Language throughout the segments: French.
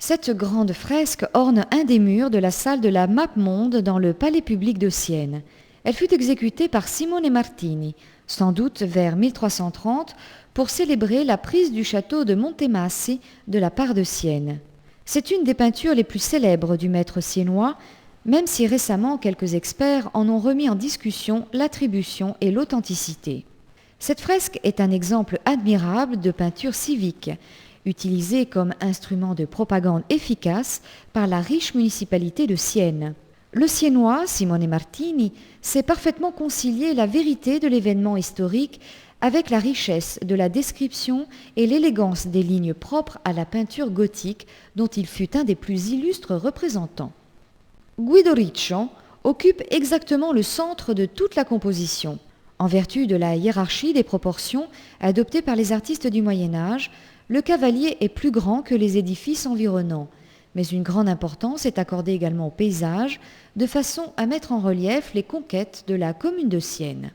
Cette grande fresque orne un des murs de la salle de la Mappemonde dans le palais public de Sienne. Elle fut exécutée par Simone Martini, sans doute vers 1330, pour célébrer la prise du château de Montemassi de la part de Sienne. C'est une des peintures les plus célèbres du maître siennois, même si récemment quelques experts en ont remis en discussion l'attribution et l'authenticité. Cette fresque est un exemple admirable de peinture civique, utilisée comme instrument de propagande efficace par la riche municipalité de Sienne. Le Siennois, Simone Martini, sait parfaitement concilier la vérité de l'événement historique avec la richesse de la description et l'élégance des lignes propres à la peinture gothique dont il fut un des plus illustres représentants. Guido Riccio occupe exactement le centre de toute la composition. En vertu de la hiérarchie des proportions adoptée par les artistes du Moyen Âge, le cavalier est plus grand que les édifices environnants, mais une grande importance est accordée également au paysage, de façon à mettre en relief les conquêtes de la commune de Sienne.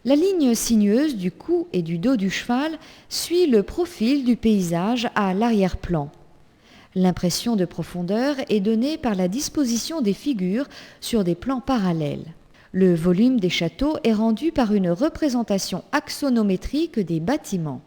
La ligne sinueuse du cou et du dos du cheval suit le profil du paysage à l'arrière-plan. L'impression de profondeur est donnée par la disposition des figures sur des plans parallèles. Le volume des châteaux est rendu par une représentation axonométrique des bâtiments.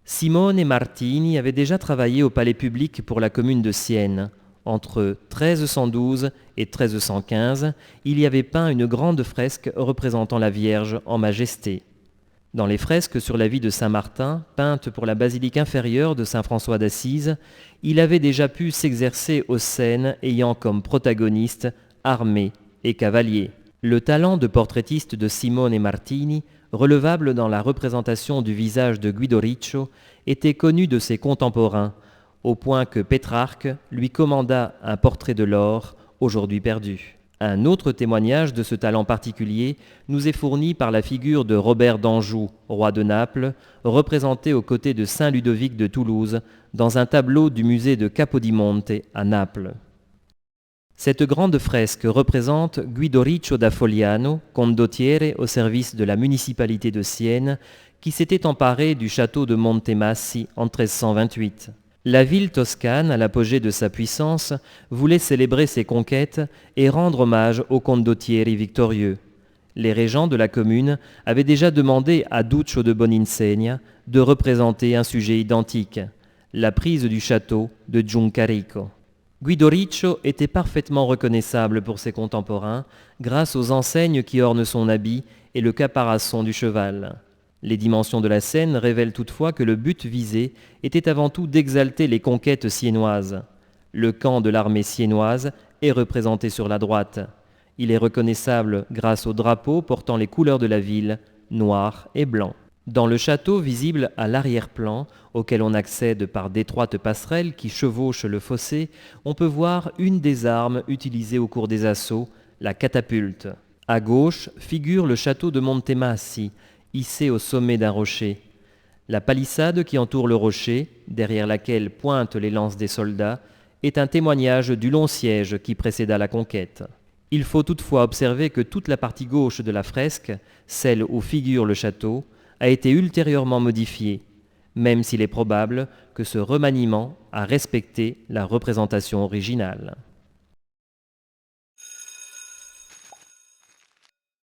Simone Martini avait déjà travaillé au palais public pour la commune de Sienne. Entre 1312 et 1315, il y avait peint une grande fresque représentant la Vierge en majesté. Dans les fresques sur la vie de Saint-Martin, peintes pour la basilique inférieure de Saint-François d'Assise, il avait déjà pu s'exercer aux scènes ayant comme protagonistes armée et cavalier. Le talent de portraitiste de Simone Martini, relevable dans la représentation du visage de Guido Riccio, était connu de ses contemporains, au point que Pétrarque lui commanda un portrait de l'or, aujourd'hui perdu. Un autre témoignage de ce talent particulier nous est fourni par la figure de Robert d'Anjou, roi de Naples, représenté aux côtés de Saint Ludovic de Toulouse, dans un tableau du musée de Capodimonte à Naples. Cette grande fresque représente Guido Riccio da Fogliano, condottiere au service de la municipalité de Sienne, qui s'était emparé du château de Montemassi en 1328. La ville toscane, à l'apogée de sa puissance, voulait célébrer ses conquêtes et rendre hommage aux condottieri victorieux. Les régents de la commune avaient déjà demandé à Duccio de Boninsegna de représenter un sujet identique, la prise du château de Giuncarico. Guido Riccio était parfaitement reconnaissable pour ses contemporains grâce aux enseignes qui ornent son habit et le caparaçon du cheval. Les dimensions de la scène révèlent toutefois que le but visé était avant tout d'exalter les conquêtes siennoises. Le camp de l'armée siennoise est représenté sur la droite. Il est reconnaissable grâce au drapeau portant les couleurs de la ville, noir et blanc. Dans le château visible à l'arrière-plan, auquel on accède par d'étroites passerelles qui chevauchent le fossé, on peut voir une des armes utilisées au cours des assauts, la catapulte. À gauche figure le château de Montemassi, hissé au sommet d'un rocher. La palissade qui entoure le rocher, derrière laquelle pointent les lances des soldats, est un témoignage du long siège qui précéda la conquête. Il faut toutefois observer que toute la partie gauche de la fresque, celle où figure le château, a été ultérieurement modifiée, même s'il est probable que ce remaniement a respecté la représentation originale.